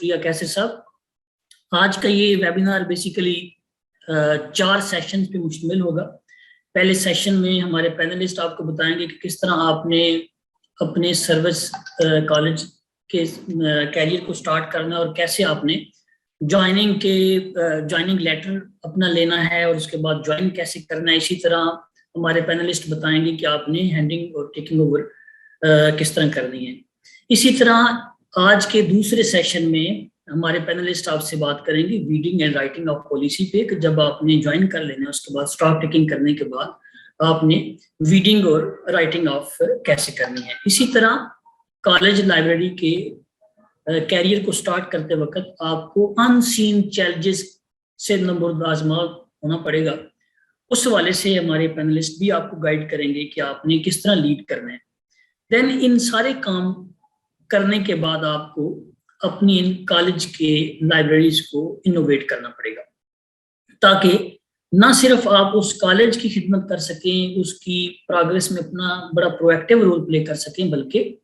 شکریہ کیسر صاحب۔ آج کا یہ ویبینار بیسیکلی 4 سیشنز پہ مشتمل ہوگا۔ پہلے سیشن میں ہمارے پینلسٹ آپ کو بتائیں گے کہ کس طرح آپ نے اپنے سروس کالج کے کیریئر کو سٹارٹ کرنا ہے اور کیسے آپ نے جوائننگ لیٹر اپنا لینا ہے اور اس کے بعد جوائن کیسے کرنا ہے۔ اسی طرح ہمارے پینلسٹ بتائیں گے کہ آپ نے ہینڈنگ اور ٹیکنگ اوور کس طرح کرنی ہے۔ اسی طرح آج کے دوسرے سیشن میں ہمارے پینلسٹ آپ سے بات کریں گے reading and writing of policy پہ، کہ جب آپ نے جوائن کر لینا ہے اس کے بعد اسٹاک ٹیکنگ کرنے کے بعد آپ نے ریڈنگ اور رائٹنگ آف کیسے کرنی ہے۔ اسی طرح کالج لائبریری کے کیریئر کو سٹارٹ کرتے وقت آپ کو ان سین چیلنجز سے نمبر آزما ہونا پڑے گا، اس حوالے سے ہمارے پینلسٹ بھی آپ کو گائیڈ کریں گے کہ آپ نے کس طرح لیڈ کرنا ہے۔ دین ان سارے کام کرنے کے بعد آپ کو اپنی کالج کے لائبریریز کو انوویٹ کرنا پڑے گا، تاکہ نہ صرف آپ اس کالج کی خدمت کر سکیں، اس کی پروگریس میں اپنا بڑا پرویکٹیو رول پلے کر سکیں، بلکہ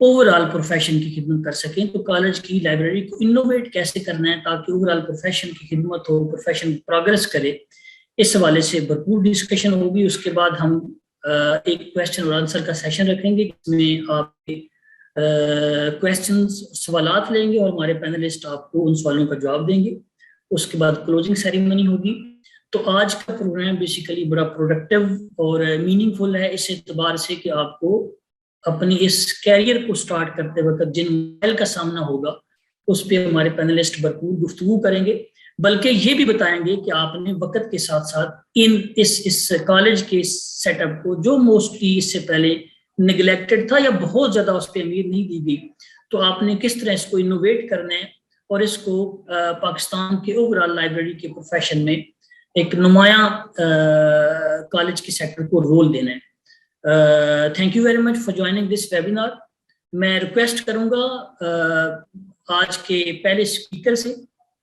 اوور آل پروفیشن کی خدمت کر سکیں۔ تو کالج کی لائبریری کو انوویٹ کیسے کرنا ہے تاکہ اوور آل پروفیشن کی خدمت ہو، پروفیشن پروگریس کرے، اس حوالے سے بھرپور ڈسکشن ہوگی۔ اس کے بعد ہم ایک کویسچن اور آنسر کا سیشن رکھیں گے، جس میں آپ کویسچنز سوالات لیں گے اور ہمارے پینلسٹ آپ کو ان سوالوں کا جواب دیں گے۔ اس کے بعد کلوزنگ سیریمنی ہوگی۔ تو آج کا پروگرام بیسیکلی بڑا پروڈکٹیو اور میننگ فل ہے اس اعتبار سے کہ آپ کو اپنی اس کیریئر کو سٹارٹ کرتے وقت جن مسائل کا سامنا ہوگا اس پہ ہمارے پینلسٹ بھرپور گفتگو کریں گے، بلکہ یہ بھی بتائیں گے کہ آپ نے وقت کے ساتھ ساتھ اس کالج کے سیٹ اپ کو، جو موسٹلی اس سے پہلے نگلیکٹڈ تھا یا بہت زیادہ اس پہ اہمیت نہیں دی گئی، تو آپ نے کس طرح اس کو انوویٹ کرنا ہے اور اس کو پاکستان کے اوور آل لائبریری کے پروفیشن میں ایک نمایاں کالج کے سیکٹر کو رول دینا ہے۔ Thank you very much for joining this webinar. میں ریکویسٹ کروں گا آج کے پہلے اسپیکر سے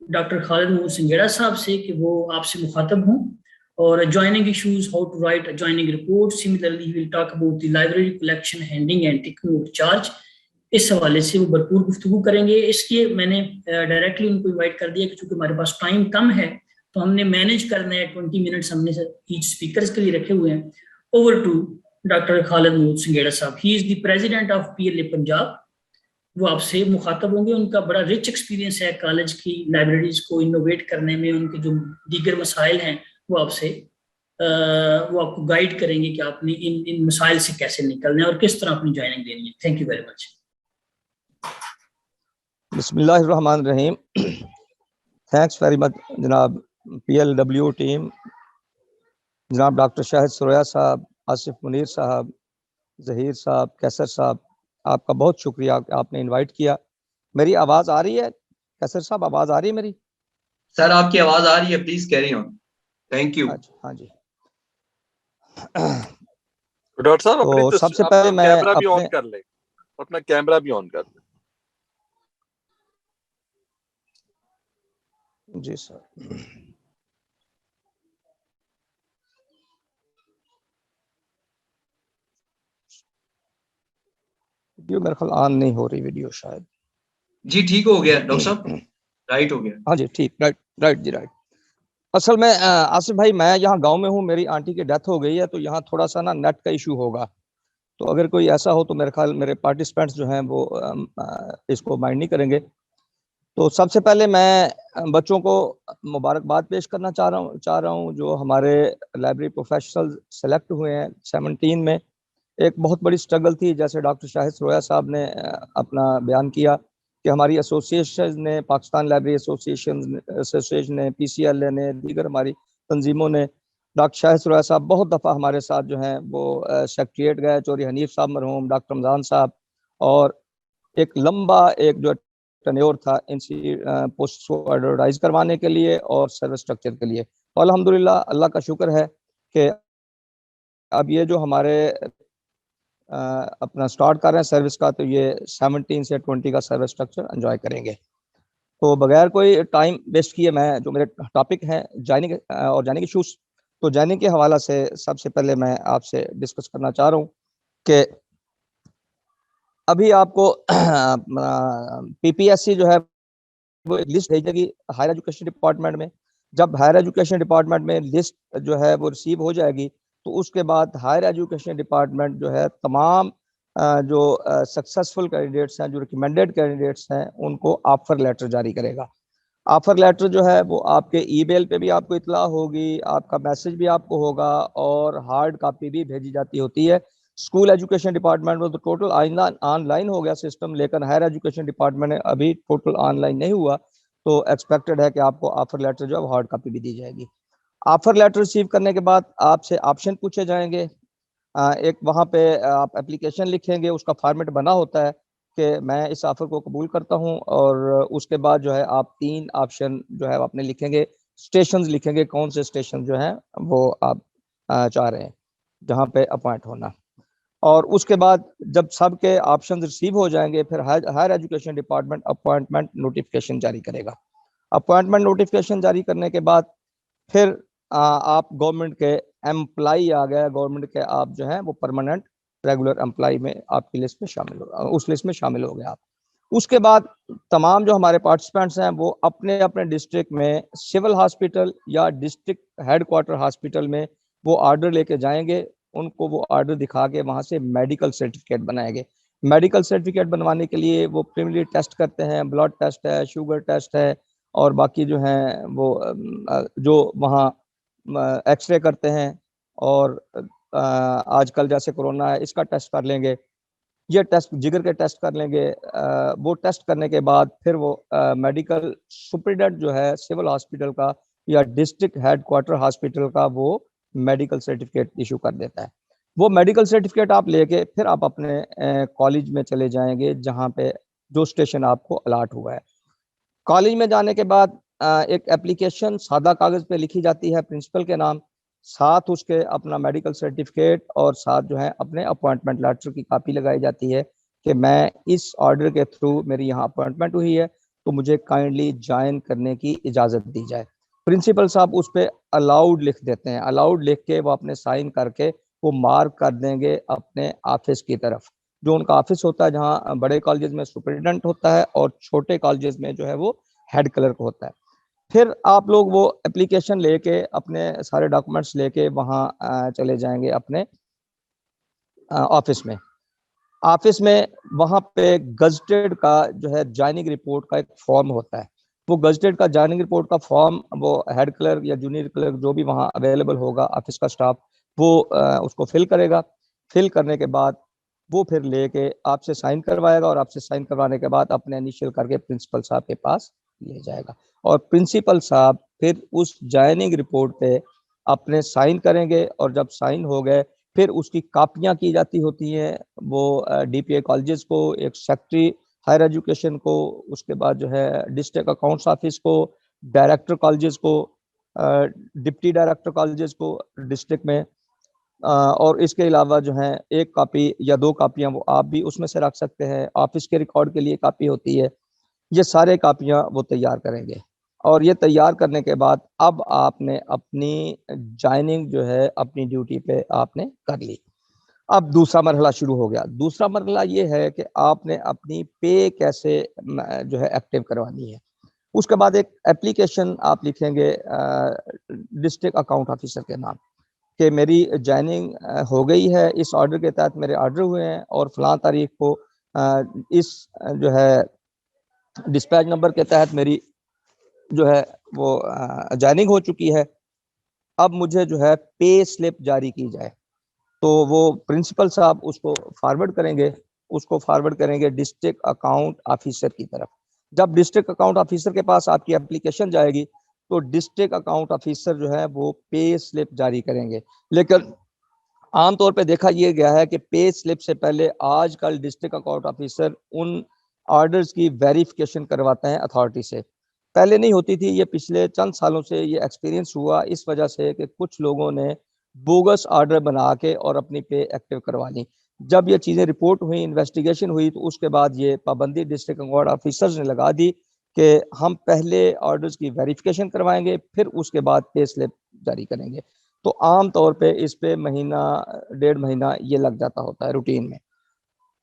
ڈاکٹر خالد محمود سنگیڑا صاحب سے کہ وہ آپ سے مخاطب ہوں، اور joining issues, how to write a joining report. Similarly, he will talk about the library collection, handling and taking of charge. اس حوالے سے وہ بھرپور گفتگو کریں گے۔ اس لیے میں نے ڈائریکٹلی ان کو انوائٹ کر دیا کہ چونکہ ہمارے پاس ٹائم کم ہے تو ہم نے مینیج کرنا ہے، 20 منٹس ہم نے ایچ اسپیکرز کے لیے رکھے ہوئے ہیں۔ Over to doctor Khalid Mahmood Sangera صاحب، he is the president of PLA Punjab. وہ آپ سے مخاطب ہوں گے۔ ان کا بڑا رچ ایکسپیرینس ہے کالج کی لائبریریز کو انوویٹ کرنے میں، ان کے جو دیگر مسائل ہیں وہ آپ کو گائیڈ کریں گے کہ آپ نے ان مسائل سے کیسے نکلنا ہے اور کس طرح اپنی جوائننگ دینی ہے۔ Thank you very much. بسم اللہ الرحمن الرحیم۔ تھینکس ویری مچ جناب PLW ٹیم، جناب ڈاکٹر شاہد سرویا صاحب، آصف منیر صاحب، ظہیر صاحب، کیسر صاحب، آپ کا بہت شکریہ کہ آپ نے انوائٹ کیا۔ میری آواز آ رہی ہے کیسر صاحب؟ آواز آ رہی ہے میری؟ سر آپ کی آواز آ رہی ہے، please carry on. Thank you. ہاں جی ڈاکٹر صاحب تو سب سے پہلے میں کیمرہ بھی آن کر لیں، اپنا کیمرہ بھی آن کر لیں۔ جی سر۔ ویڈیو میرے خیال آن نہیں ہو رہی، ویڈیو شاید۔ جی ٹھیک ہو گیا ڈاکٹر صاحب، رائٹ ہو گیا۔ ہاں جی ٹھیک، رائٹ جی رائٹ۔ اصل میں آصف بھائی میں یہاں گاؤں میں ہوں، میری آنٹی کی ڈیتھ ہو گئی ہے، تو یہاں تھوڑا سا نا نیٹ کا ایشو ہوگا، تو اگر کوئی ایسا ہو تو میرے خیال میرے پارٹیسپینٹس جو ہیں وہ اس کو مائنڈ نہیں کریں گے۔ تو سب سے پہلے میں بچوں کو مبارکباد پیش کرنا چاہ رہا ہوں جو ہمارے لائبریری پروفیشنل سلیکٹ ہوئے ہیں 17 میں۔ ایک بہت بڑی سٹرگل تھی، جیسے ڈاکٹر شاہد سرویا صاحب نے اپنا بیان کیا کہ ہماری ایسوسیشن نے، پاکستان لائبریری ایسوسیشن نے، PCLA نے، دیگر ہماری تنظیموں نے، ڈاکٹر شاہد سرویا صاحب بہت دفعہ ہمارے ساتھ جو ہیں وہ سیکریٹریٹ گئے، چوری حنیف صاحب مرحوم، ڈاکٹر رمضان صاحب، اور ایک لمبا ایک جو ٹینیور تھا ان سی پوسٹ کو ایڈورٹائز کروانے کے لیے اور سروس اسٹرکچر کے لیے۔ تو الحمدللہ اللہ کا شکر ہے کہ اب یہ جو ہمارے اپنا سٹارٹ کر رہے ہیں سروس کا، تو یہ 17 سے 20 کا سروس اسٹرکچر انجوائے کریں گے۔ تو بغیر کوئی ٹائم ویسٹ کیے میں جو میرے ٹاپک ہیں جوائننگ اور جوائننگ ایشوز، تو جوائننگ کے حوالہ سے سب سے پہلے میں آپ سے ڈسکس کرنا چاہ رہا ہوں کہ ابھی آپ کو PPSC جو ہے وہ ایک لسٹ بھیجے گی ہائر ایجوکیشن ڈپارٹمنٹ میں. جب ہائر ایجوکیشن ڈپارٹمنٹ میں لسٹ جو ہے وہ ریسیو ہو جائے گی تو اس کے بعد ہائر ایجوکیشن ڈپارٹمنٹ جو ہے تمام جو سکسیسفل کینڈیڈیٹس ہیں, جو ریکمینڈیڈ کینڈیڈیٹس ہیں, ان کو آفر لیٹر جاری کرے گا. آفر لیٹر جو ہے وہ آپ کے ای میل پہ بھی آپ کو اطلاع ہوگی, آپ کا میسج بھی آپ کو ہوگا, اور ہارڈ کاپی بھی بھیجی جاتی ہوتی ہے. اسکول ایجوکیشن ڈپارٹمنٹ میں تو ٹوٹل آن لائن ہو گیا سسٹم, لیکن ہائر ایجوکیشن ڈپارٹمنٹ میں ابھی ٹوٹل آن لائن نہیں ہوا, تو ایکسپیکٹڈ ہے کہ آپ کو آفر لیٹر جو ہے ہارڈ کاپی بھی دی جائے گی. آفر لیٹر ریسیو کرنے کے بعد آپ سے آپشن پوچھے جائیں گے. ایک وہاں پہ آپ اپلیکیشن لکھیں گے, اس کا فارمیٹ بنا ہوتا ہے کہ میں اس آفر کو قبول کرتا ہوں, اور اس کے بعد جو ہے آپ 3 آپشن جو ہے اپنے لکھیں گے, اسٹیشنز لکھیں گے, کون سے اسٹیشن جو ہیں وہ آپ چاہ رہے ہیں جہاں پہ اپوائنٹ ہونا. اور اس کے بعد جب سب کے آپشن ریسیو ہو جائیں گے, پھر higher education department appointment notification جاری کرے گا. اپوائنٹمنٹ نوٹیفکیشن جاری کرنے کے بعد پھر آپ گورنمنٹ کے امپلائی آ گئے, گورنمنٹ کے آپ جو ہیں وہ پرماننٹ ریگولر امپلائی میں آپ کی لسٹ میں شامل ہو, اس لسٹ میں شامل ہو گئے آپ. اس کے بعد تمام جو ہمارے پارٹیسپینٹس ہیں وہ اپنے اپنے ڈسٹرکٹ میں سول ہاسپٹل یا ڈسٹرکٹ ہیڈ کوارٹر ہاسپٹل میں وہ آرڈر لے کے جائیں گے. ان کو وہ آرڈر دکھا کے وہاں سے میڈیکل سرٹیفکیٹ بنائیں گے. میڈیکل سرٹیفکیٹ بنوانے کے لیے وہ پریمری ٹیسٹ کرتے ہیں, بلڈ ٹیسٹ ہے, شوگر ٹیسٹ ہے, اور باقی جو ہیں وہ جو وہاں ایکس رے کرتے ہیں, اور آج کل جیسے کرونا ہے اس کا ٹیسٹ کر لیں گے, یہ ٹیسٹ جگر کے ٹیسٹ کر لیں گے. وہ ٹیسٹ کرنے کے بعد پھر وہ میڈیکل سپرنٹینڈنٹ جو ہے سول ہاسپٹل کا یا ڈسٹرکٹ ہیڈ کوارٹر ہاسپٹل کا وہ میڈیکل سرٹیفکیٹ ایشو کر دیتا ہے. وہ میڈیکل سرٹیفکیٹ آپ لے کے پھر آپ اپنے کالج میں چلے جائیں گے جہاں پہ جو اسٹیشن آپ کو الاٹ ہوا ہے. کالج میں جانے کے بعد ایک اپلیکیشن سادہ کاغذ پہ لکھی جاتی ہے پرنسپل کے نام, ساتھ اس کے اپنا میڈیکل سرٹیفکیٹ اور ساتھ جو ہے اپنے اپوائنٹمنٹ لیٹر کی کاپی لگائی جاتی ہے کہ میں اس آرڈر کے تھرو میری یہاں اپوائنٹمنٹ ہوئی ہے تو مجھے کائنڈلی جوائن کرنے کی اجازت دی جائے. پرنسپل صاحب اس پہ الاؤڈ لکھ دیتے ہیں, الاؤڈ لکھ کے وہ اپنے سائن کر کے وہ مارک کر دیں گے اپنے آفس کی طرف, جو ان کا آفس ہوتا ہے جہاں بڑے کالجز میں سپرنٹینڈنٹ ہوتا ہے اور چھوٹے کالجز میں جو ہے وہ ہیڈ کلرک ہوتا ہے. پھر آپ لوگ وہ اپلیکیشن لے کے اپنے سارے ڈاکومنٹس لے کے وہاں چلے جائیں گے اپنے آفس میں. آفس میں وہاں پہ گزٹیڈ کا جو ہے جوائننگ رپورٹ کا ایک فارم ہوتا ہے. وہ گزٹیڈ کا جوائننگ رپورٹ کا فارم وہ ہیڈ کلرک یا جونیئر کلرک جو بھی وہاں اویلیبل ہوگا آفس کا اسٹاف وہ اس کو فل کرے گا. فل کرنے کے بعد وہ پھر لے کے آپ سے سائن کروائے گا, اور آپ سے سائن کروانے کے بعد اپنے انیشل کر کے پرنسپل صاحب کے پاس لے جائے گا, اور پرنسپل صاحب پھر اس جوائننگ رپورٹ پہ اپنے سائن کریں گے. اور جب سائن ہو گئے پھر اس کی کاپیاں کی جاتی ہوتی ہیں وہ ڈی پی اے کالجز کو, ایک سیکٹری ہائر ایجوکیشن کو, اس کے بعد جو ہے ڈسٹرکٹ اکاؤنٹس آفس کو, ڈائریکٹر کالجز کو, ڈپٹی ڈائریکٹر کالجز کو ڈسٹرکٹ میں, اور اس کے علاوہ جو ہیں ایک کاپی یا 2 کاپیاں وہ آپ بھی اس میں سے رکھ سکتے ہیں. آفس کے ریکارڈ کے لیے کاپی ہوتی ہے. یہ سارے کاپیاں وہ تیار کریں گے, اور یہ تیار کرنے کے بعد اب آپ نے اپنی جوائننگ جو ہے اپنی ڈیوٹی پہ آپ نے کر لی. اب دوسرا مرحلہ شروع ہو گیا. دوسرا مرحلہ یہ ہے کہ آپ نے اپنی پے کیسے جو ہے ایکٹیو کروانی ہے. اس کے بعد ایک اپلیکیشن آپ لکھیں گے ڈسٹرکٹ اکاؤنٹ آفیسر کے نام کہ میری جوائننگ ہو گئی ہے, اس آرڈر کے تحت میرے آرڈر ہوئے ہیں, اور فلاں تاریخ کو اس جو ہے ڈسپیچ نمبر کے تحت میری جو ہے وہ جوائننگ ہو چکی ہے. اب مجھے جو ہے پے سلپ جاری کی جائے. تو وہ پرنسپل صاحب اس کو فارورڈ کریں گے, اس کو فارورڈ کریں گے ڈسٹرکٹ اکاؤنٹ آفیسر کی طرف. جب ڈسٹرکٹ اکاؤنٹ آفیسر کے پاس آپ کی اپلیکیشن جائے گی تو ڈسٹرکٹ اکاؤنٹ آفیسر جو ہے وہ پے سلپ جاری کریں گے. لیکن عام طور پہ دیکھا یہ گیا ہے کہ پے سلپ سے پہلے آج کل ڈسٹرکٹ اکاؤنٹ آفیسر ان آرڈرز کی ویریفیکیشن کرواتے ہیں اتھارٹی سے. پہلے نہیں ہوتی تھی, یہ پچھلے چند سالوں سے یہ ایکسپیرینس ہوا اس وجہ سے کہ کچھ لوگوں نے بوگس آرڈر بنا کے اور اپنی پے ایکٹیو کروا لی. جب یہ چیزیں رپورٹ ہوئی, انویسٹیگیشن ہوئی, تو اس کے بعد یہ پابندی ڈسٹرکٹ اکاؤنٹ آفیسرز نے لگا دی کہ ہم پہلے آرڈرز کی ویریفیکیشن کروائیں گے, پھر اس کے بعد پے سلپ جاری کریں گے. تو عام طور پہ اس پہ مہینہ 1.5 مہینہ یہ لگ جاتا ہوتا ہے روٹین میں.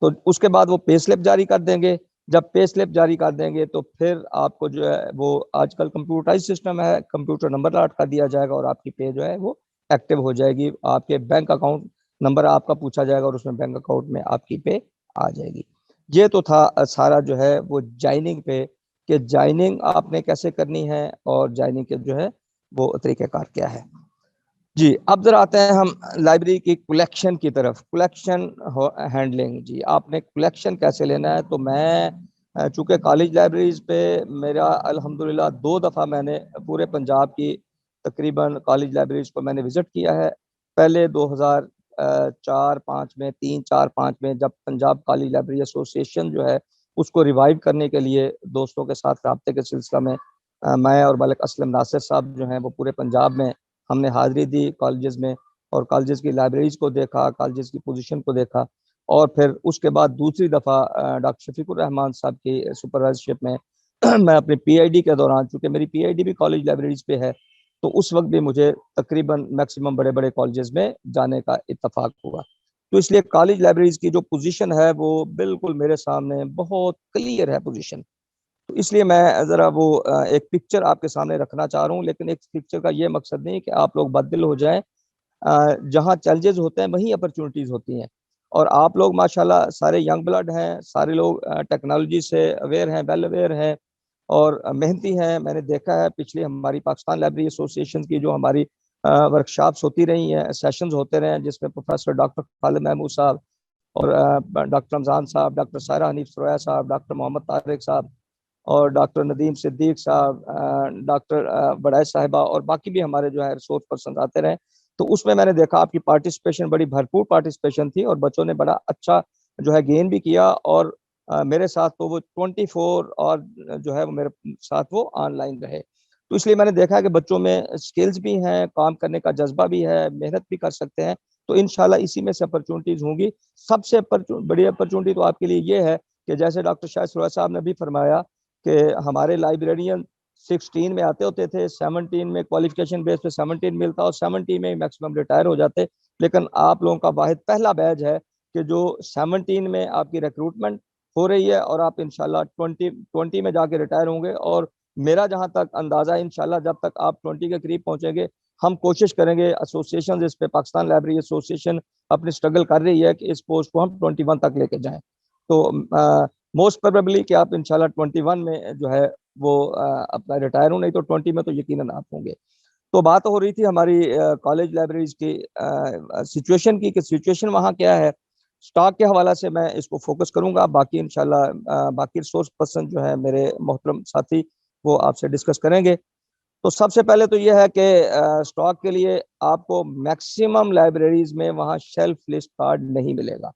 تو اس کے بعد وہ پے سلپ جاری کر دیں گے. جب پے سلپ جاری کر دیں گے تو پھر آپ کو جو ہے وہ آج کل کمپیوٹرائز سسٹم ہے, کمپیوٹر نمبر لاٹ کر دیا جائے گا اور آپ کی پے جو ہے وہ ایکٹیو ہو جائے گی. آپ کے بینک اکاؤنٹ نمبر آپ کا پوچھا جائے گا اور اس میں بینک اکاؤنٹ میں آپ کی پے آ جائے گی. یہ تو تھا سارا جو ہے وہ جوائننگ پہ, کہ جوائننگ آپ نے کیسے کرنی ہے اور جوائننگ کے جو ہے وہ طریقہ کار کیا ہے. جی اب ذرا آتے ہیں ہم لائبریری کی کلیکشن کی طرف. کلیکشن ہینڈلنگ, جی آپ نے کلیکشن کیسے لینا ہے. تو میں چونکہ کالج لائبریریز پہ میرا الحمدللہ 2 دفعہ میں نے پورے پنجاب کی تقریباً کالج لائبریریز کو میں نے وزٹ کیا ہے. پہلے 2004-5 میں 3-4-5 میں جب پنجاب کالج لائبریری ایسوسیشن جو ہے اس کو ریوائیو کرنے کے لیے دوستوں کے ساتھ رابطے کے سلسلہ میں اور ملک اسلم ناصر صاحب جو ہیں وہ پورے پنجاب میں ہم نے حاضری دی کالجز میں, اور کالجز کی لائبریریز کو دیکھا, کالجز کی پوزیشن کو دیکھا. اور پھر اس کے بعد دوسری دفعہ ڈاکٹر شفیق الرحمان صاحب کی سپروائزرشپ میں میں اپنے پی آئی ڈی کے دوران, چونکہ میری پی آئی ڈی بھی کالج لائبریریز پہ ہے, تو اس وقت بھی مجھے تقریباً میکسیمم بڑے بڑے کالجز میں جانے کا اتفاق ہوا. تو اس لیے کالج لائبریریز کی جو پوزیشن ہے وہ بالکل میرے سامنے بہت کلیئر ہے پوزیشن. تو اس لیے میں ذرا وہ ایک پکچر آپ کے سامنے رکھنا چاہ رہا ہوں, لیکن ایک پکچر کا یہ مقصد نہیں کہ آپ لوگ بددل ہو جائیں. جہاں چیلنجز ہوتے ہیں وہیں اپرچونٹیز ہوتی ہیں, اور آپ لوگ ماشاءاللہ سارے ینگ بلڈ ہیں, سارے لوگ ٹیکنالوجی سے اویئر ہیں, ویل اویئر ہیں اور محنتی ہیں. میں نے دیکھا ہے پچھلی ہماری پاکستان لائبریری ایسوسیشن کی جو ہماری ورکشاپس ہوتی رہی ہیں, سیشنز ہوتے رہے ہیں, جس میں پروفیسر ڈاکٹر خالد محمود صاحب اور ڈاکٹر رمضان صاحب, ڈاکٹر سائرہ حنیف سرویا صاحب, ڈاکٹر محمد طارق صاحب اور ڈاکٹر ندیم صدیق صاحب, ڈاکٹر بڑائے صاحبہ اور باقی بھی ہمارے جو ہے ریسورس پرسنز آتے رہے. تو اس میں نے دیکھا آپ کی پارٹیسپیشن بڑی بھرپور پارٹیسپیشن تھی اور بچوں نے بڑا اچھا جو ہے گین بھی کیا. اور میرے ساتھ تو وہ 24 اور جو ہے میرے ساتھ وہ آن لائن رہے. تو اس لیے میں نے دیکھا کہ بچوں میں سکلز بھی ہیں, کام کرنے کا جذبہ بھی ہے, محنت بھی کر سکتے ہیں. تو انشاءاللہ اسی میں سے اپرچونٹیز ہوں گی. سب سے بڑی اپرچونٹی تو آپ کے لیے یہ ہے کہ جیسے ڈاکٹر شاہد سرویا صاحب نے بھی فرمایا کہ ہمارے لائبریرین 16 میں آتے ہوتے تھے, 17 میں کوالیفیکیشن بیس پہ 17 ملتا اور 70 میں میکسیمم ریٹائر ہو جاتے. لیکن آپ لوگوں کا واحد پہلا بیچ ہے کہ جو 17 میں آپ کی ریکروٹمنٹ ہو رہی ہے اور آپ انشاءاللہ 20 میں جا کے ریٹائر ہوں گے. اور میرا جہاں تک اندازہ ہے انشاءاللہ جب تک آپ 20 کے قریب پہنچیں گے ہم کوشش کریں گے, ایسوسیشن اس پہ پاکستان لائبریری ایسوسیشن اپنی سٹرگل کر رہی ہے کہ اس پوسٹ کو ہم 21 تک لے کے جائیں. تو موسٹ پروبیبلی کہ آپ انشاءاللہ 21 میں جو ہے وہ اپنا ریٹائر ہوں, نہیں تو 20 میں تو یقیناً آپ ہوں گے. تو بات ہو رہی تھی ہماری کالج لائبریریز کی سچویشن کی, کہ سچویشن وہاں کیا ہے. سٹاک کے حوالے سے میں اس کو فوکس کروں گا, باقی انشاءاللہ باقی ریسورس پرسن جو ہے میرے محترم ساتھی وہ آپ سے ڈسکس کریں گے. تو سب سے پہلے تو یہ ہے کہ سٹاک کے لیے آپ کو میکسیمم لائبریریز میں وہاں شیلف لسٹ کارڈ نہیں ملے گا.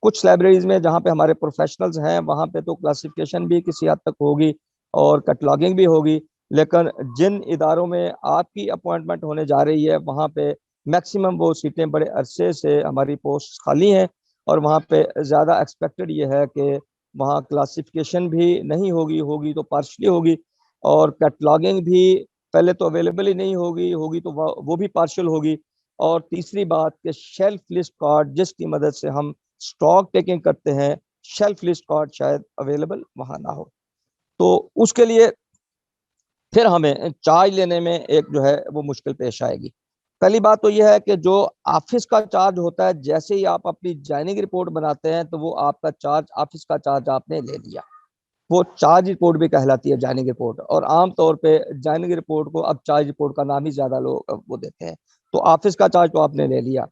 کچھ لائبریریز میں جہاں پہ ہمارے پروفیشنلز ہیں وہاں پہ تو کلاسیفیکیشن بھی کسی حد تک ہوگی اور کیٹلاگنگ بھی ہوگی, لیکن جن اداروں میں آپ کی اپوائنٹمنٹ ہونے جا رہی ہے وہاں پہ میکسیمم وہ سیٹیں بڑے عرصے سے ہماری پوسٹ خالی ہیں, اور وہاں پہ زیادہ ایکسپیکٹڈ یہ ہے کہ وہاں کلاسیفیکیشن بھی نہیں ہوگی تو پارشلی ہوگی, اور کیٹلاگنگ بھی پہلے تو اویلیبل ہی نہیں ہوگی تو وہ بھی پارشل ہوگی. اور تیسری بات کہ شیلف لسٹ کارڈ جس کی مدد سے ہم سٹاک ٹیکنگ کرتے ہیں, شیلف لسٹ کارڈ شاید اویلیبل وہاں نہ ہو. تو اس کے لیے پھر ہمیں چارج لینے میں ایک جو ہے وہ مشکل پیش آئے گی. پہلی بات تو یہ ہے کہ جو آفس کا چارج ہوتا ہے, جیسے ہی آپ اپنی جوائننگ رپورٹ بناتے ہیں تو وہ آپ کا چارج, آفس کا چارج آپ نے لے لیا, وہ چارج رپورٹ بھی کہلاتی ہے جوائننگ رپورٹ. اور عام طور پہ جوائننگ رپورٹ کو اب چارج رپورٹ کا نام ہی زیادہ لوگ وہ دیتے ہیں. تو آفس کا چارج تو آپ نے لے لیا.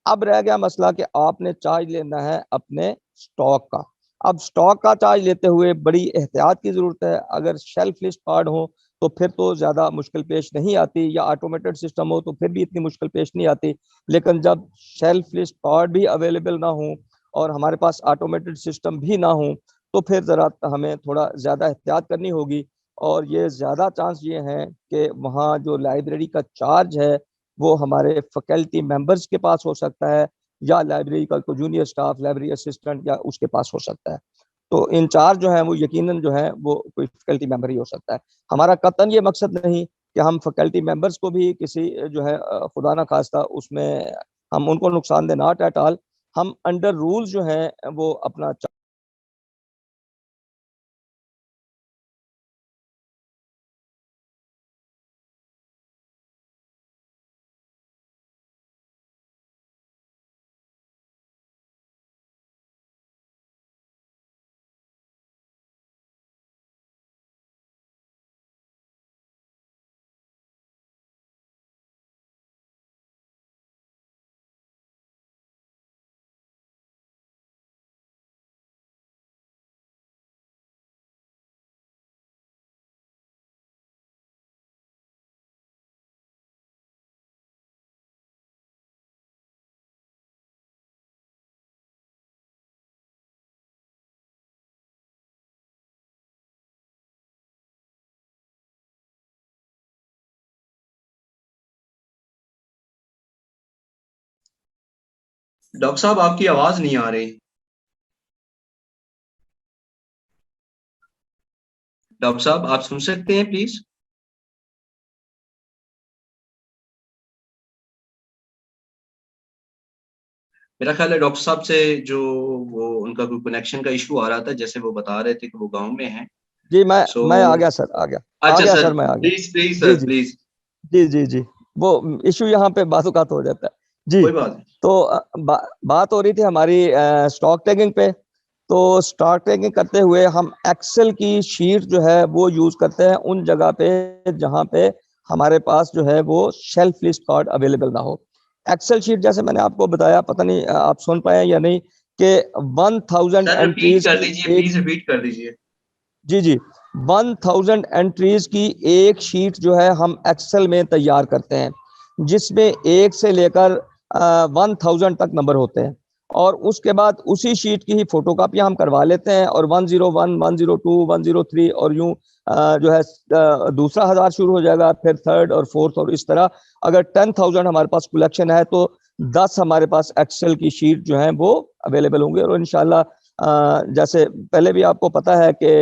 اب رہ گیا مسئلہ کہ آپ نے چارج لینا ہے اپنے سٹاک کا. اب سٹاک کا چارج لیتے ہوئے بڑی احتیاط کی ضرورت ہے. اگر شیلف لسٹ کارڈ ہو تو پھر تو زیادہ مشکل پیش نہیں آتی, یا آٹومیٹڈ سسٹم ہو تو پھر بھی اتنی مشکل پیش نہیں آتی. لیکن جب شیلف لسٹ کارڈ بھی اویلیبل نہ ہوں اور ہمارے پاس آٹومیٹڈ سسٹم بھی نہ ہوں تو پھر ذرا ہمیں تھوڑا زیادہ احتیاط کرنی ہوگی. اور یہ زیادہ چانس یہ ہیں کہ وہاں جو لائبریری کا چارج ہے وہ ہمارے فیکلٹی ممبرز کے پاس ہو سکتا ہے, یا لائبریری کا کوئی جونیئر سٹاف, لائبریری اسسٹنٹ یا اس کے پاس ہو سکتا ہے. تو انچارج جو ہیں وہ یقیناً جو ہے وہ کوئی فیکلٹی ممبر ہی ہو سکتا ہے. ہمارا قطعاً یہ مقصد نہیں کہ ہم فیکلٹی ممبرز کو بھی کسی جو ہے خدا نہ خواستہ اس میں ہم ان کو نقصان دے, ناٹ ایٹ آل. ہم انڈر رولز جو ہیں وہ اپنا ڈاکٹر صاحب آپ کی آواز نہیں آ رہی. ڈاکٹر صاحب آپ سن سکتے ہیں پلیز؟ میرا خیال ہے ڈاکٹر صاحب سے جو وہ ان کا کوئی کنیکشن کا ایشو آ رہا تھا، جیسے وہ بتا رہے تھے کہ وہ گاؤں میں ہیں. جی میں آ گیا سر، اچھا سر، میں آ گیا. Please G sir please. جی وہ ایشو یہاں پہ بعض اوقات ہو جاتا ہے. جی کوئی بات نہیں. تو بات ہو رہی تھی ہماری اسٹاک ٹیکنگ پہ. تو اسٹاک ٹیکنگ کرتے ہوئے ہم ایکسل کی شیٹ جو ہے وہ یوز کرتے ہیں ان جگہ پہ جہاں پہ ہمارے پاس جو ہے وہ شیلف لسٹ کارڈ اویلیبل نہ ہو. ایکسل شیٹ جیسے میں نے آپ کو بتایا، پتہ نہیں آپ سن پائے یا نہیں، کہ 1000 سر ریپیٹ انٹریز کر کی دیجیے، پلیز ریپیٹ کر دیجیے. جی 1000 انٹریز کی ایک شیٹ جو ہے ہم ایکسل میں تیار کرتے ہیں، جس میں 1 سے لے کر 1000 تک نمبر ہوتے ہیں. اور اس کے بعد اسی شیٹ کی ہی فوٹو کاپیاں ہم کروا لیتے ہیں، اور 101 102 103 اور یوں جو ہے دوسرا 1000 شروع ہو جائے گا، پھر تھرڈ اور فورتھ، اور اس طرح اگر 10000 ہمارے پاس کلیکشن ہے تو 10 ہمارے پاس ایکسل کی شیٹ جو ہیں وہ اویلیبل ہوں گے. اور انشاءاللہ جیسے پہلے بھی آپ کو پتا ہے کہ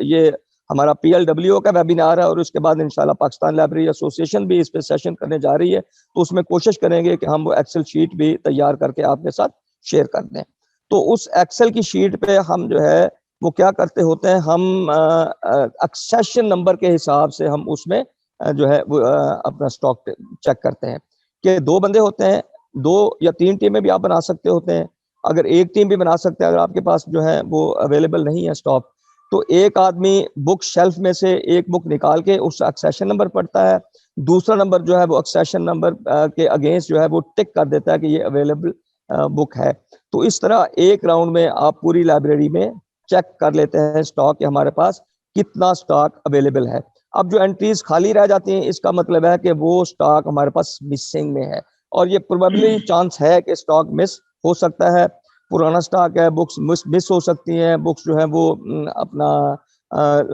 یہ ہمارا PLWO کا ویبینار ہے، اور اس کے بعد انشاءاللہ پاکستان لائبریری ایسوسی ایشن بھی اس پہ سیشن کرنے جا رہی ہے، تو اس میں کوشش کریں گے کہ ہم وہ ایکسل شیٹ بھی تیار کر کے آپ کے ساتھ شیئر کر دیں. تو اس ایکسل کی شیٹ پہ ہم جو ہے وہ کیا کرتے ہوتے ہیں، ہم ایکسیشن نمبر کے حساب سے ہم اس میں جو ہے وہ اپنا سٹاک چیک کرتے ہیں کہ 2 بندے ہوتے ہیں، 2 یا 3 ٹیمیں بھی آپ بنا سکتے ہوتے ہیں. اگر ایک ٹیم بھی بنا سکتے ہیں، اگر آپ کے پاس جو ہے وہ اویلیبل نہیں ہے سٹاک، تو ایک آدمی بک شیلف میں سے ایک بک نکال کے اس ایکسیشن نمبر پڑھتا ہے، دوسرا نمبر جو ہے وہ ایکسیشن نمبر کے اگینسٹ جو ہے وہ ٹک کر دیتا ہے کہ یہ اویلیبل بک ہے. تو اس طرح ایک راؤنڈ میں آپ پوری لائبریری میں چیک کر لیتے ہیں سٹاک کہ ہمارے پاس کتنا سٹاک اویلیبل ہے. اب جو انٹریز خالی رہ جاتی ہیں، اس کا مطلب ہے کہ وہ سٹاک ہمارے پاس مسنگ میں ہے، اور یہ پروبیبلی چانس ہے کہ سٹاک مس ہو سکتا ہے. پرانا سٹاک ہے، بکس مس ہو سکتی ہیں، بکس جو ہیں وہ اپنا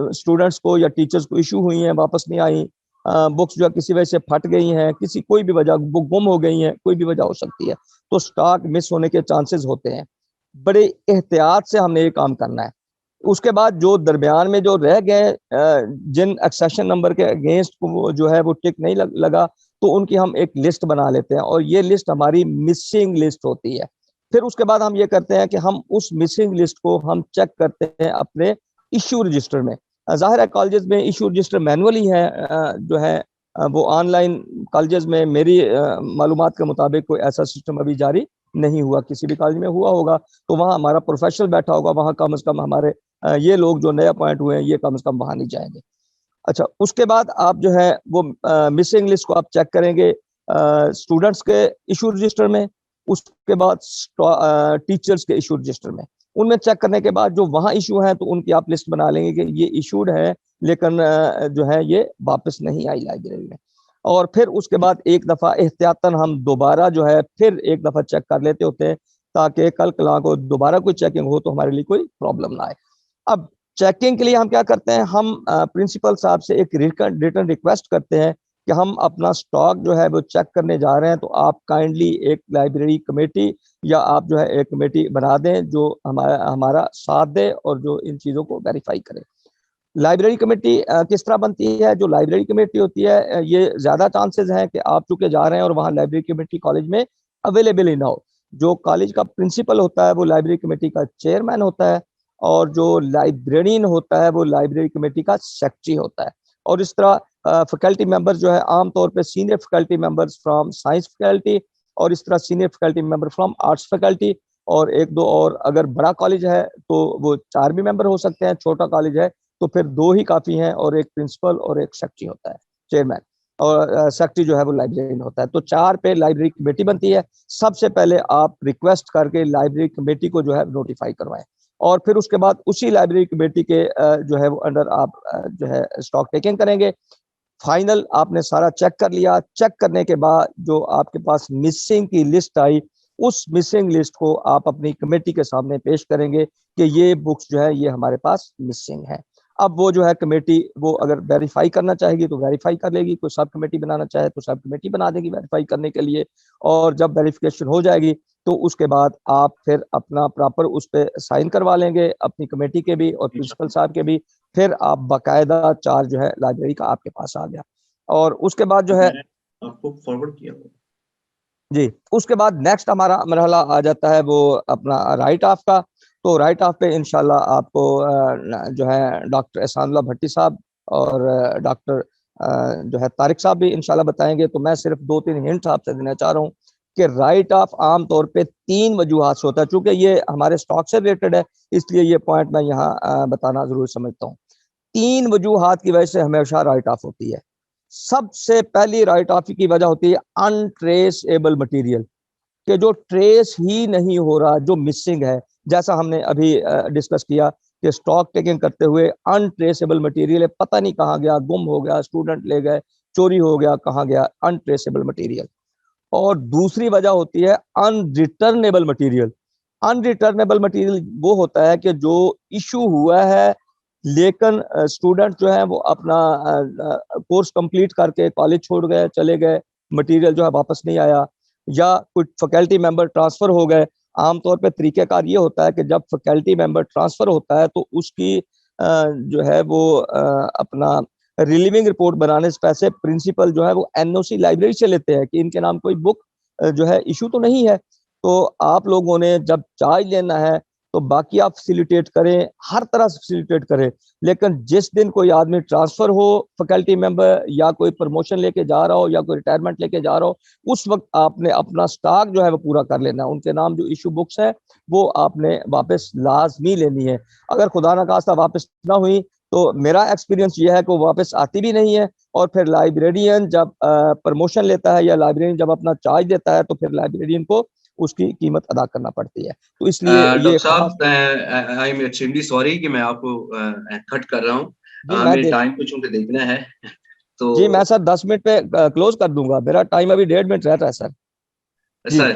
اسٹوڈنٹس کو یا ٹیچرز کو ایشو ہوئی ہیں، واپس نہیں آئی، بکس جو ہے کسی وجہ سے پھٹ گئی ہیں، کسی کوئی بھی وجہ، بک گم ہو گئی ہیں، کوئی بھی وجہ ہو سکتی ہے، تو سٹاک مس ہونے کے چانسز ہوتے ہیں. بڑے احتیاط سے ہم نے یہ کام کرنا ہے. اس کے بعد جو درمیان میں جو رہ گئے جن ایکسیشن نمبر کے اگینسٹ جو ہے وہ ٹک نہیں لگا، تو ان کی ہم ایک لسٹ بنا لیتے ہیں، اور یہ لسٹ ہماری مسنگ لسٹ ہوتی ہے. پھر اس کے بعد ہم یہ کرتے ہیں کہ ہم اس مسنگ لسٹ کو ہم چیک کرتے ہیں اپنے ایشو رجسٹر میں. ظاہر ہے کالجز میں ایشو رجسٹر مینولی ہے، جو ہے وہ آن لائن کالجز میں میری معلومات کے مطابق کوئی ایسا سسٹم ابھی جاری نہیں ہوا. کسی بھی کالج میں ہوا ہوگا تو وہاں ہمارا پروفیشنل بیٹھا ہوگا، وہاں کم از کم ہمارے یہ لوگ جو نئے اپوائنٹ ہوئے ہیں یہ کم از کم وہاں نہیں جائیں گے. اچھا، اس کے بعد آپ جو ہے وہ مسنگ لسٹ کو آپ چیک کریں گے اسٹوڈنٹس کے ایشو رجسٹر میں، اس کے بعد ٹیچرز کے ایشو رجسٹر میں. ان میں چیک کرنے کے بعد جو وہاں ایشو ہیں تو ان کی آپ لسٹ بنا لیں گے کہ یہ ایشوڈ ہے لیکن جو ہے یہ واپس نہیں آئی لائبریری میں. اور پھر اس کے بعد ایک دفعہ احتیاطاً ہم دوبارہ جو ہے پھر ایک دفعہ چیک کر لیتے ہوتے ہیں تاکہ کل کلا کو دوبارہ کوئی چیکنگ ہو تو ہمارے لیے کوئی پرابلم نہ آئے. اب چیکنگ کے لیے ہم کیا کرتے ہیں، ہم پرنسپل صاحب سے ایک ریٹرن ریکویسٹ کرتے ہیں کہ ہم اپنا سٹاک جو ہے وہ چیک کرنے جا رہے ہیں، تو آپ کائنڈلی ایک لائبریری کمیٹی یا آپ جو ہے ایک کمیٹی بنا دیں جو ہمارا ساتھ دے اور جو ان چیزوں کو ویریفائی کرے. لائبریری کمیٹی کس طرح بنتی ہے؟ جو لائبریری کمیٹی ہوتی ہے یہ زیادہ چانسز ہیں کہ آپ چونکہ جا رہے ہیں اور وہاں لائبریری کمیٹی کالج میں اویلیبل ہی نہ ہو. جو کالج کا پرنسپل ہوتا ہے وہ لائبریری کمیٹی کا چیئرمین ہوتا ہے، اور جو لائبریرین ہوتا ہے وہ لائبریری کمیٹی کا سیکرٹری ہوتا ہے. اور اس طرح فیکلٹی ممبر جو ہے عام طور پہ senior faculty members from science faculty, اور اس طرح senior faculty member from arts faculty, اور 1-2 اور اگر بڑا کالج ہے تو وہ 4 بھی ممبر ہو سکتے ہیں، چھوٹا کالج ہے تو پھر 2 ہی کافی ہیں، اور ایک پرنسپل اور ایک سیکرٹری ہوتا ہے چیئرمین، اور سیکرٹری جو ہے وہ لائبریرین ہوتا ہے. تو 4 پہ لائبریری کمیٹی بنتی ہے. سب سے پہلے آپ ریکویسٹ کر کے لائبریری کمیٹی کو جو ہے نوٹیفائی کروائیں، اور پھر اس کے بعد اسی لائبریری کمیٹی کے جو ہے وہ انڈر آپ جو ہے اسٹاک ٹیکنگ کریں گے. فائنل آپ نے سارا چیک کر لیا، چیک کرنے کے بعد جو آپ کے پاس مسنگ کی لسٹ آئی، اس مسنگ لسٹ کو آپ اپنی کمیٹی کے سامنے پیش کریں گے کہ یہ بکس جو ہے یہ ہمارے پاس مسنگ ہے. اب وہ جو ہے کمیٹی وہ اگر ویریفائی کرنا چاہے گی تو ویریفائی کر لے گی، کوئی سب کمیٹی بنانا چاہے تو سب کمیٹی بنا دے گی ویریفائی کرنے کے لیے. اور جب ویریفیکیشن ہو جائے گی تو اس کے بعد آپ پھر اپنا پراپر اس پہ سائن کروا لیں گے اپنی کمیٹی کے بھی اور پرنسپل صاحب کے بھی. پھر آپ باقاعدہ چارج جو ہے لائبریری کا آپ کے پاس آ گیا. اور اس کے بعد جو ہے آپ کو فارورڈ کیا جی اس کے بعد نیکسٹ ہمارا مرحلہ آ جاتا ہے وہ اپنا رائٹ آف کا. تو رائٹ آف پہ انشاءاللہ آپ کو جو ہے ڈاکٹر احسان اللہ بھٹی صاحب اور ڈاکٹر جو ہے طارق صاحب بھی انشاءاللہ بتائیں گے. تو میں صرف 2-3 ہنٹ آپ سے دینا چاہ رہا ہوں کہ رائٹ آف عام طور پہ 3 وجوہات سے ہوتا ہے. چونکہ یہ ہمارے سٹاک سے ریلیٹڈ ہے اس لیے یہ پوائنٹ میں یہاں بتانا ضرور سمجھتا ہوں. 3 وجوہات کی وجہ سے ہمیشہ رائٹ آف ہوتی ہے. سب سے پہلی رائٹ آف کی وجہ ہوتی ہے انٹریسیبل مٹیریل, کہ جو ٹریس ہی نہیں ہو رہا, جو مسنگ ہے. جیسا ہم نے ابھی ڈسکس کیا کہ سٹاک ٹیکنگ کرتے ہوئے انٹریسیبل مٹیریل ہے, پتہ نہیں کہاں گیا, گم ہو گیا, اسٹوڈنٹ لے گئے, چوری ہو گیا, کہاں گیا, انٹریسیبل مٹیریل. اور دوسری وجہ ہوتی ہے انریٹرنیبل مٹیریل. انریٹرنیبل مٹیریل وہ ہوتا ہے کہ جو ایشو ہوا ہے لیکن اسٹوڈنٹ جو ہے وہ اپنا کورس کمپلیٹ کر کے کالج چھوڑ گئے, چلے گئے, مٹیریل جو ہے واپس نہیں آیا, یا کچھ فیکلٹی ممبر ٹرانسفر ہو گئے. عام طور پہ طریقہ کار یہ ہوتا ہے کہ جب فیکلٹی ممبر ٹرانسفر ہوتا ہے تو اس کی جو ہے وہ اپنا ریلیونگ رپورٹ بنانے سے پہلے پرنسپل جو ہے وہ NOC لائبریری سے لیتے ہیں کہ ان کے نام کوئی بک جو ہے ایشو تو نہیں ہے. تو آپ لوگوں نے جب چارج لینا ہے تو باقی آپ فیسیلیٹیٹ کریں, ہر طرح سے فیسیلیٹیٹ کریں, لیکن جس دن کوئی آدمی ٹرانسفر ہو فیکلٹی ممبر, یا کوئی پروموشن لے کے جا رہا ہو, یا کوئی ریٹائرمنٹ لے کے جا رہا ہو, اس وقت آپ نے اپنا سٹاک جو ہے وہ پورا کر لینا. ان کے نام جو ایشو بکس ہیں وہ آپ نے واپس لازمی لینی ہے. اگر خدا نخواستہ واپس نہ ہوئی تو میرا ایکسپیرینس یہ ہے کہ وہ واپس آتی بھی نہیں ہے. اور پھر لائبریرین جب پروموشن لیتا ہے یا لائبریرین جب اپنا چارج دیتا ہے تو پھر لائبریرین کو اس کی قیمت ادا کرنا پڑتی ہے. تو اس لیے ڈاکٹر صاحب آئی ایم ایکسٹریملی سوری کہ میں آپ کو کٹ کر رہا ہوں, ہمیں ٹائم کو چونکہ دیکھنا ہے. تو جی میں سر 10 منٹ پہ کلوز کر دوں گا, میرا ٹائم ابھی 1.5 منٹ رہتا ہے سر. سر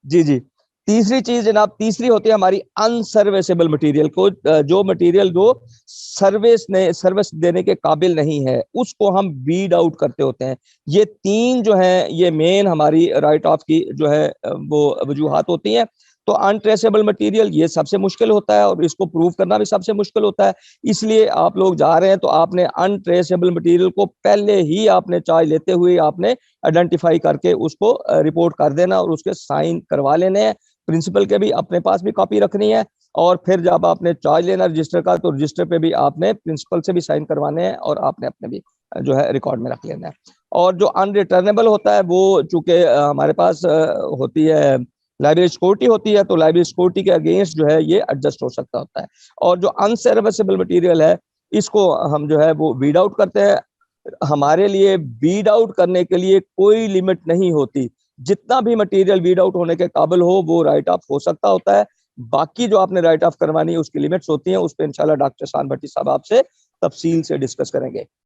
جی تیسری چیز جناب, تیسری ہوتی ہے ہماری انسرویسیبل مٹیریل کو, جو مٹیریل جو سروس دینے کے قابل نہیں ہے اس کو ہم ویڈ آؤٹ کرتے ہوتے ہیں. یہ 3 جو ہیں یہ مین ہماری رائٹ آف کی جو ہے وہ وجوہات ہوتی ہیں. تو انٹریسیبل مٹیریل یہ سب سے مشکل ہوتا ہے اور اس کو پروف کرنا بھی سب سے مشکل ہوتا ہے. اس لیے آپ لوگ جا رہے ہیں تو آپ نے انٹریسیبل مٹیریل کو پہلے ہی آپ نے چارج لیتے ہوئے آپ نے آئیڈینٹیفائی کر کے اس کو رپورٹ کر دینا اور اس کے سائن کروا لینے ہیں. پرنسپل کے بھی اپنے پاس بھی کاپی رکھنی ہے, اور پھر جب آپ نے چارج لینا رجسٹر کا تو رجسٹر پہ بھی آپ نے پرنسپل سے بھی سائن کروانے ہیں اور آپ نے اپنے بھی جو ہے ریکارڈ میں رکھ لینا ہے. اور جو ان ریٹرنیبل ہوتا ہے وہ چونکہ ہمارے پاس ہوتی ہے لائبریری سیکورٹی ہوتی ہے, تو لائبریری سیکورٹی کے اگینسٹ جو ہے یہ ایڈجسٹ ہو سکتا ہوتا ہے. اور جو انسرویسیبل مٹیریل ہے اس کو ہم جو ہے وہ ویڈ آؤٹ کرتے ہیں. ہمارے لیے ویڈ آؤٹ کرنے کے لیے کوئی لمٹ نہیں ہوتی, جتنا بھی مٹیریل ویڈ آؤٹ ہونے کے قابل ہو وہ رائٹ آف ہو سکتا ہوتا ہے. باقی جو آپ نے رائٹ آف کروانی ہے اس کی لمٹس ہوتی ہیں, اس پہ انشاءاللہ ڈاکٹر احسان بھٹی صاحب آپ سے تفصیل سے ڈسکس کریں گے.